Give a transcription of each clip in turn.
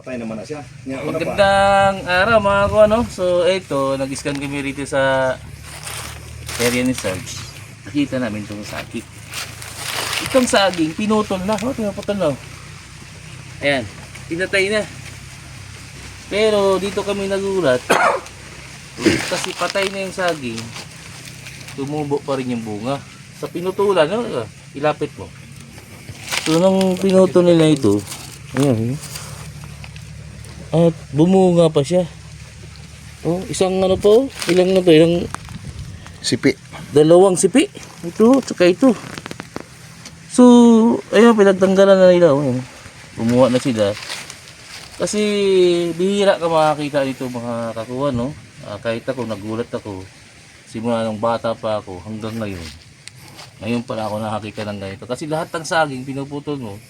Patay naman na siya. Nga, una pa. Magandang araw mga ko, ano? So ito, nag-scan kami rito sa area ni Sarge. Nakita namin itong saging. Itong saging, pinutol na. Oh, pinuputol na. Ayan, pinatay na. Pero dito kami nagulat. Kasi patay na yung saging, tumubo pa rin yung bunga. Sa pinutulan, no? Ilapit mo. So nung pinutol nila ito, ayan, at bumunga pa siya. Oh, isang ano po? Ilang na to? Ilang Sipi. dalawang sipi. Ito, tsaka ito. So, ayun, pinagtanggalan na nila. Oh. Bumuha na sila. Kasi bihira ka makakita dito mga kakuha, no? Kahit ako, nagulat ako. Simula nung bata pa ako hanggang ngayon. Ngayon pala ako nakakita ng ganito. Kasi lahat ng saging pinuputol mo,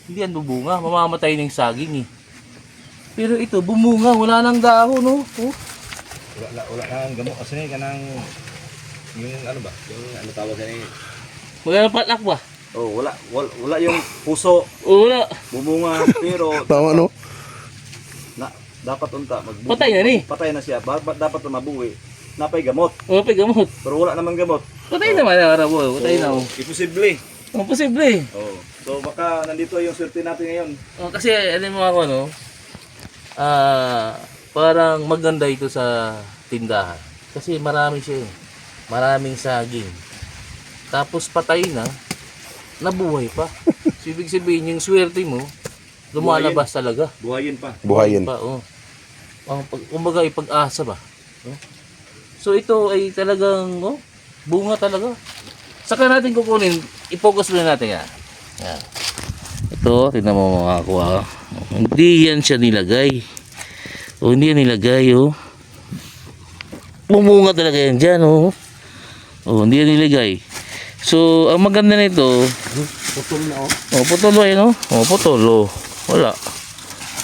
hindi yan bubunga. Mamamatay na yung saging eh. Pero ito, bumunga. Wala nang dahon, no? Oh. Wala nang gamot kasi nga kanang yung ano ba? Yung ano tawag yan eh. Wala nang patlak ba? Oh, wala yung puso. Wala. Bumunga pero Tama no? dapat unta Patay na ni. Patay na siya. Dapat na mabuhi. Napay gamot. Oh, pay gamot. Pero wala namang gamot. Patay naman ang arabo. Patay na. Oh. Imposible. Ang posible. Oh. So baka nandito yung swerte natin ngayon. Oh, kasi alam mo ako, no? Parang maganda ito sa tindahan. Kasi marami siya eh. Maraming saging. Tapos patay na, nabuhay pa. So, ibig sabihin, yung swerte mo, lumalabas talaga. Buhayin pa. Buhayin. Pa, oh. Kumbaga, ipag-asa ba? Oh. So, ito ay talagang, oh, bunga talaga. Saka natin kukunin, i-focus muna natin yan. Yan. Ito, tingnan mo mga kuha. Hindi yan siya nilagay. O, hindi yan nilagay, oh. Bumunga talaga yan dyan, oh. O, hindi yan nilagay. So, ang maganda nito, Putol na oh. oh, putol yan, oh. Oh, putol, oh. Wala.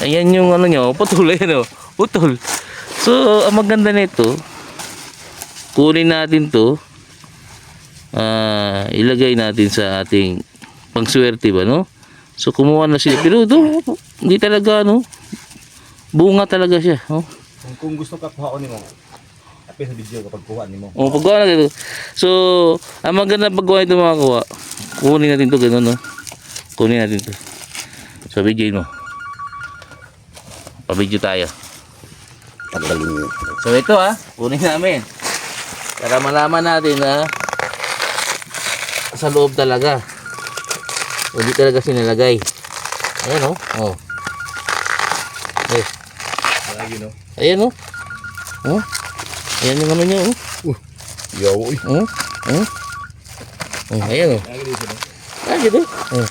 Ayan yung ano niya, oh, putol yan, oh. Putol. So, ang maganda nito, kunin natin to, ilagay natin sa ating pangswerte ba, no? So, kumuha na sila. Pero ito, hindi talaga, no? Bunga talaga siya, oh. Kung gusto ka kuhaon nimo. Tapi sa video kapag kuha nimo. O, paggawa na dito. So, ang maganda paggawa ito mga kuha, kunin natin to gano'n, no? Kunin natin to. So, video mo. Pa-video tayo. Tanggalin niyo. So, ito kunin namin. Para malaman natin na sa loob talaga. Hindi talaga sinalagay. Ayan, oh. Oh. Eh. Lagi no. Ayan, oh. Oh. Ayan yung ano niya, oh. Yaw. Oh. Oh. Oh, ayan, oh. Lagi dito no. Dito. Oh.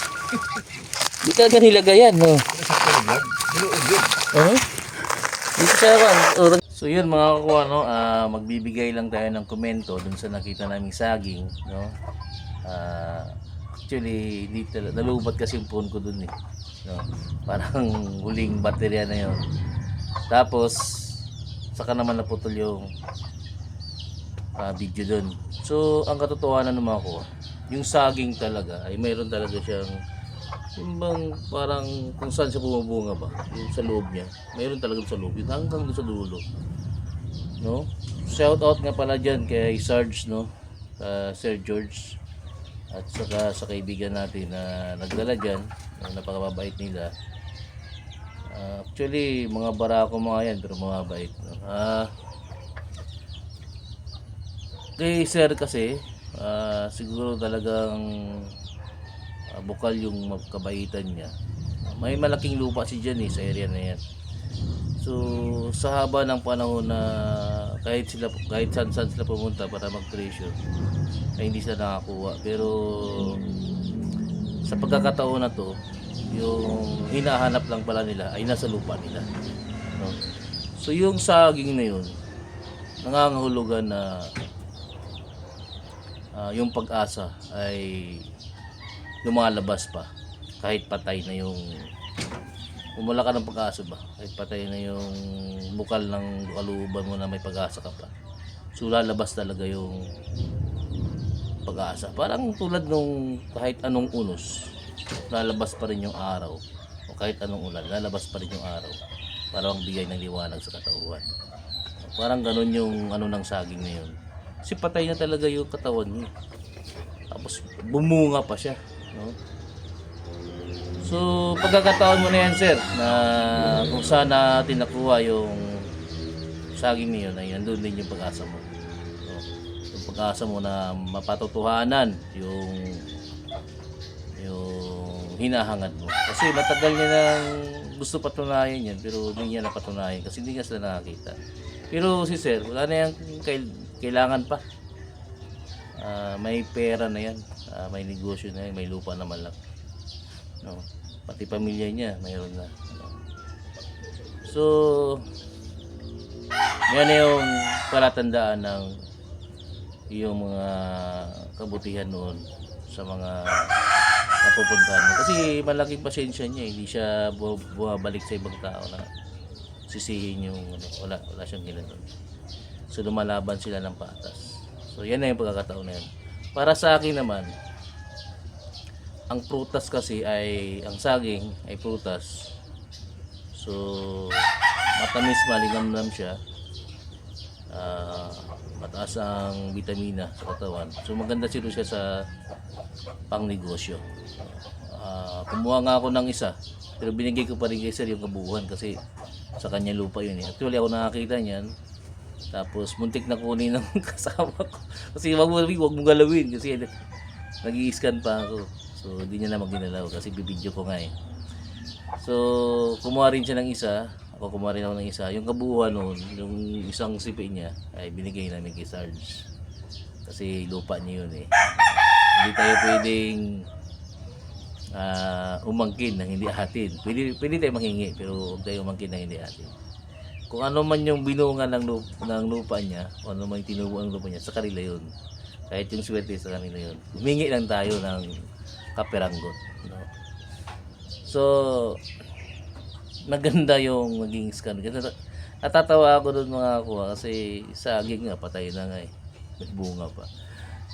Di talaga nilagay yan, oh. Dito sa kan. So yun mga kakuha, no, magbibigay lang tayo ng komento dun sa nakita naming saging, no. Actually, dito nalubat kasi yung phone ko dun eh. No. Parang huling baterya na yun. Tapos saka naman naputol yung video dun. So ang katotohanan ng mga kuha, yung saging talaga ay mayroon talaga siyang yung bang parang kung saan siya bumubunga ba, yung sa loob niya, mayroon talaga sa loob yun hanggang doon sa dulo, no. Shout out nga pala dyan kay Sarge, no, Sir George, at saka sa kaibigan natin na nagdala dyan, napakababait nila. Actually mga barako mga yan pero mga bait, no? Kay Sir kasi siguro talagang bukal yung kabaitan niya. May malaking lupa si dyan sa area na yan. So sa haba ng panahon na kahit saan sila pumunta para mag-treasure ay hindi sila nakakuha. Pero sa pagkakataon na to, yung hinahanap lang pala nila ay nasa lupa nila, no? So yung saging na yun, nangangahulugan na yung pag-asa ay lumalabas pa kahit patay na yung umula ka ng pag-asa ba, kahit patay na yung bukal ng kalooban mo na may pag-asa ka pa. So lalabas talaga yung pag-asa, parang tulad nung kahit anong unos, lalabas pa rin yung araw o kahit anong ulan, lalabas pa rin yung araw para magbigay ng liwanag sa katauhan. Parang ganun yung ano ng saging na yun. Kasi patay na talaga yung katawan niya. Tapos bumunga pa siya, no? So pagkakataon mo na yan, sir, na kung saan natin nakuha yung saging na yun, ay nandun din yung pag-asa mo. No? Yung pag-asa mo na mapatotohanan yung hinahangad mo. Kasi matagal niya nang gusto patunayan yan, pero hindi niya napatunayan kasi hindi niya sila nakakita. Pero si sir, wala na yan kailangan pa. May pera na yan, may negosyo na yan, may lupa naman lang. No? Pati pamilya niya, mayroon na. No? So, yan yung palatandaan ng yung mga kabutihan noon sa mga napupuntahan mo. Kasi malaking pasensya niya, hindi siya bumabalik sa ibang tao na sisihin yung wala siyang ginagawa. So lumalaban sila ng patas. So yan na yung pagkakataon na yan. Para sa akin naman, ang prutas kasi ay, ang saging ay prutas. So matamis, malinamnam siya. Mataas ang vitamina sa katawan. So maganda siya sa pangnegosyo. Kumuha nga ako ng isa, pero binigay ko pa rin kay sir yung kabuuan kasi sa kanya lupa yun eh. Actually ako nakakita niyan, tapos muntik na kunin ng kasama ko kasi wag mo galawin kasi nag-i-scan pa ako. So hindi niya na maginalaw kasi bibidyo ko nga eh. So kumuha rin siya ng isa, ako kumuha rin ako ng isa. Yung kabuuan noon, yung isang sipi niya ay binigay namin kay Sarge kasi lupa niya yun eh. Hindi tayo pwedeng umangkin na hindi atin. Pwede tayo manghingi pero huwag tayo umangkin na hindi atin. Kung ano man yung binunga ng lupa niya, o ano man yung tinubuan ng lupa niya, sa kanila yun. Kahit yung swerte sa kanila yun. Humingi lang tayo ng kaperanggot. No? So, maganda yung maging scan. Natatawa ako doon mga kuha kasi saging nga, patay na nga eh. Nagbunga pa.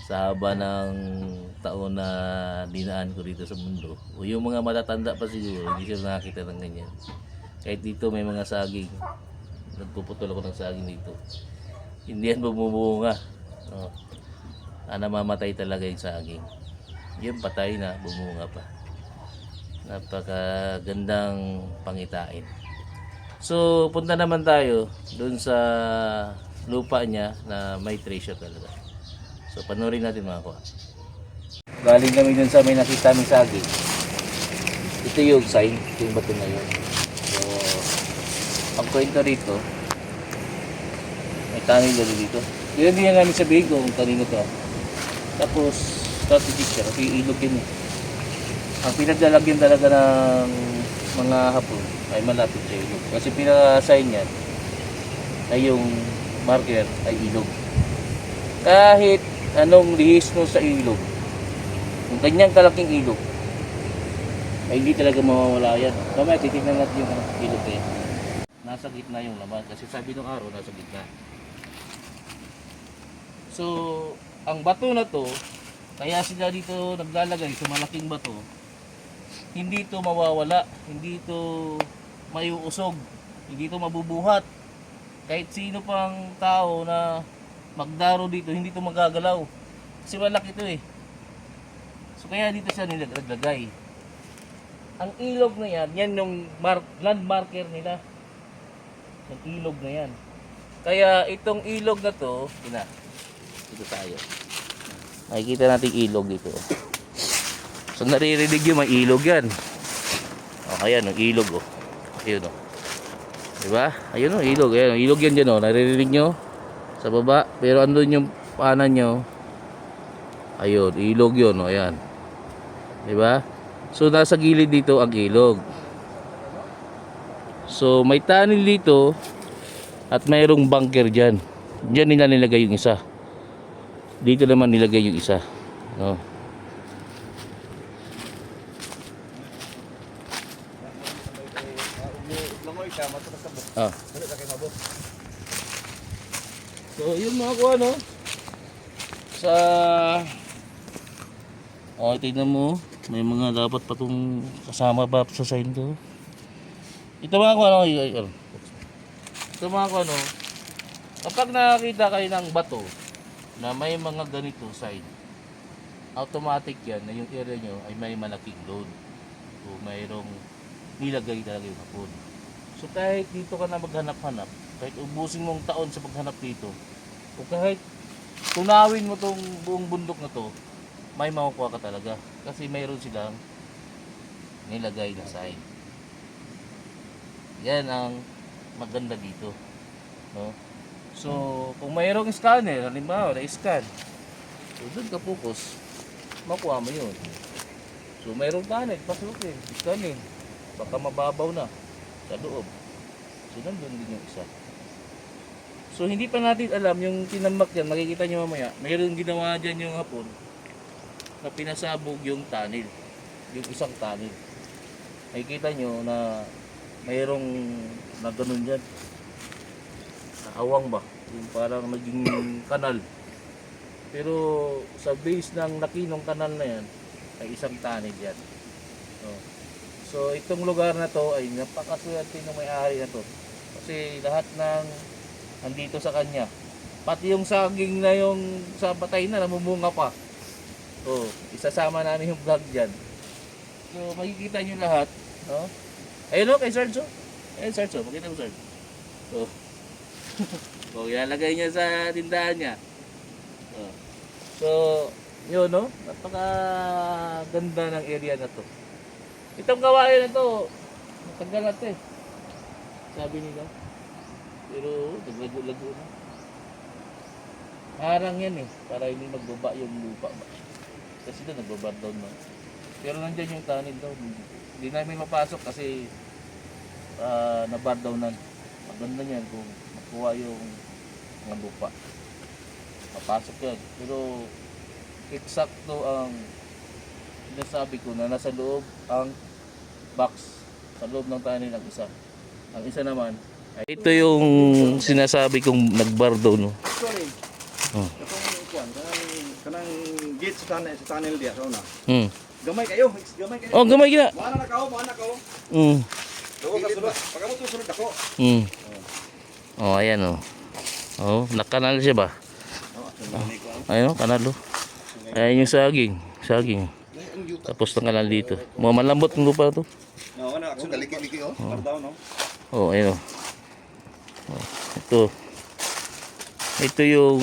Sa haba ng taon na dinaan ko dito sa mundo, o yung mga matatanda pa siguro, hindi sila nakakita ng ganyan. Kahit dito may mga saging, nagpuputol ako ng saging dito, hindi yan bumubunga. No? Namamatay talaga yung saging. Yung patay na, bumunga pa. Napakagandang pangitain. So, punta naman tayo dun sa lupa niya na may treasure talaga. So, panoorin natin mga kuha. Galing kami dun sa may nakita ng saging. Ito yung sign, ito yung bato na yun. So, ang kwento rito, may tanong dali dito. Yun din nga namin sabihin kung kanino to. Tapos, strategic siya kasi ilog yun eh. Ang pinaglalagyan talaga ng mga hapon ay malapit sa ilog. Kasi pinaka-sign niya ay yung marker ay ilog. Kahit anong lihis mo sa ilog, yung kanyang kalaking ilog, ay hindi talaga mawawala yan. Mamaya titignan natin yung ilog na yan. Nasa gitna yung laman kasi sabi ng araw nasa gitna. So, ang bato na to, kaya sila dito naglalagay sa malaking bato, hindi to mawawala, hindi to maiuusog, hindi to mabubuhat. Kahit sino pang tao na magdaro dito, hindi to magagalaw. Kasi malaki ito eh. So kaya dito siya nilaglagay. Ang ilog na yan, yan yung landmarker nila. Yung ilog na yan. Kaya itong ilog na to, dito tayo. Makikita natin ilog dito. So naririnig yung may ilog yan. O ayan, yung ilog oh. Ayun oh. Diba? Ayun oh, ilog. Ayan, ilog yan dyan oh. Naririnig nyo sa baba. Pero andun yung paanan nyo. Ayun, ilog yun oh. Ayan. Diba? So nasa gilid dito ang ilog. So may tunnel dito at mayroong bunker dyan. Diyan nila nilagay yung isa. Dito naman nilagay yung isa. No? Ah. So yun mga kuha no. Sa tignan mo, may mga dapat pa itong kasama pa sa sign ko. Ito mga kung ano, ito mga kung ano, kapag nakakita kayo ng bato na may mga ganito side, automatic yan na yung area nyo ay may malaking load o mayroong nilagay talaga yung hapon. So kahit dito ka na maghanap-hanap, kahit ubusin mong taon sa paghanap dito, o kahit tunawin mo tong buong bundok na to, may makukuha ka talaga kasi mayroon silang nilagay na sign. Yan ang maganda dito, no? So kung mayroong scanner, halimbawa na-scan, so doon ka focus, makuha mo yun. So mayroong tunnel, pasukin, scanin, baka mababaw na sa loob. So nandun din yung isa. So hindi pa natin alam yung tinamak yan, makikita nyo mamaya, mayroong ginawa dyan yung hapon na pinasabog yung tunnel, yung isang tunnel. Makikita nyo na mayroong na ganun dyan, na awang ba, yung parang naging kanal. Pero sa base ng nakinong kanal na yan ay isang tunnel yan. So itong lugar na to ay napakaswerte ng may-ari na to. Kasi lahat ng andito sa kanya. Pati yung saging na yung sa patay na namumunga pa. So isasama namin yung vlog dyan. So makikita nyo lahat. No? Ayun o, kay Sarge. Ayun Sarge, makita mo Sarge. So, so ilalagay niya sa tindahan niya. So yun no, napakaganda ng area na to. Itong kawain na to, matagal na to eh. Sabi nila. Pero naglago-lago na. Harang yan eh, para hindi magbaba yung lupa ba. Kasi doon nagbabar down na. Pero nandyan yung tunnel daw. Hindi namin mapasok kasi nabar down na. Maganda yan kung makuha yung mga lupa. Mapasok yan. Pero eksakto ang sinasabi ko na nasa loob ang box. Sa loob ng tunnel ang isa. Ang isa naman, ito yung sinasabi kong nagbar down. No? Sorry. Oh. Kanang gate sa tunnel diya sa una. Hmm. Gamay kayo, gamay kayo. Oh, gamay gina. Mana na kao. Hmm. Daw ka sulod. Pagka mo susunod ako. Hmm. Oh, ayan oh. Oh, nakanal siya ba? Ayun, oh, kanal oh. Ayan yung saging. Saging. Tapos ng kanal dito. Mga malambot ng lupa to. No, ana akso liki-liki oh. Pardaw no. Oh, ayun oh. Oh, ito. Ito yung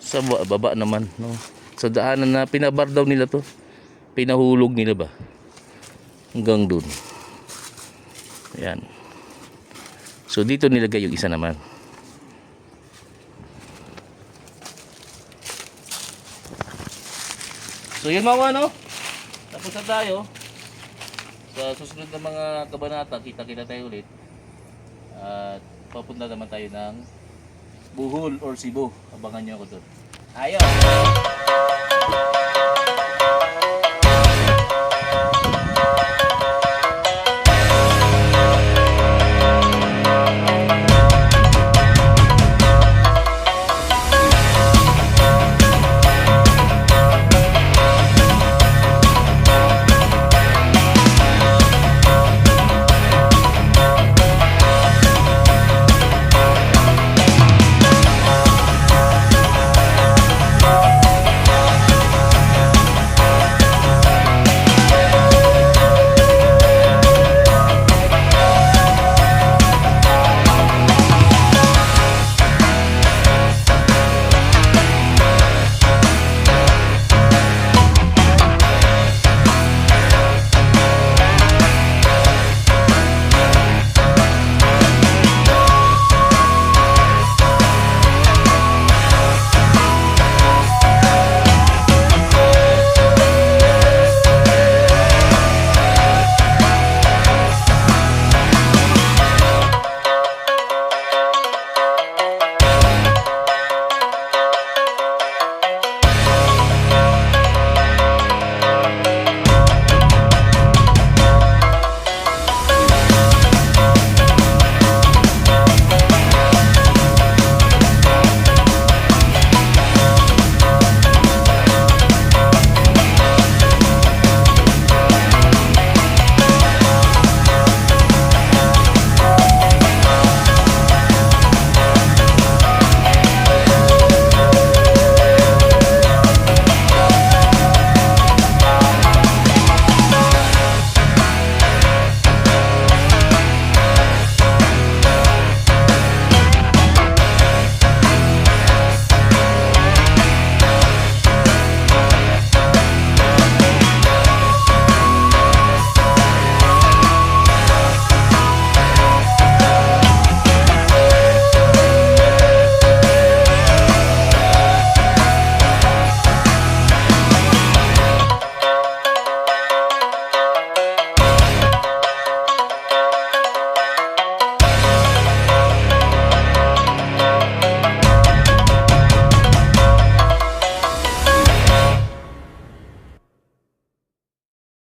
sa baba naman, no. Sa daanan na pinabar daw nila to. Pinahulog nila ba? Hanggang dun. Ayan. So dito nilagay yung isa naman. So yun mga no. Tapos na tayo. Sa susunod na mga kabanata, kita-kita tayo ulit. At papunta naman tayo ng Bohol or Cebu. Abangan nyo ako doon. Ayaw!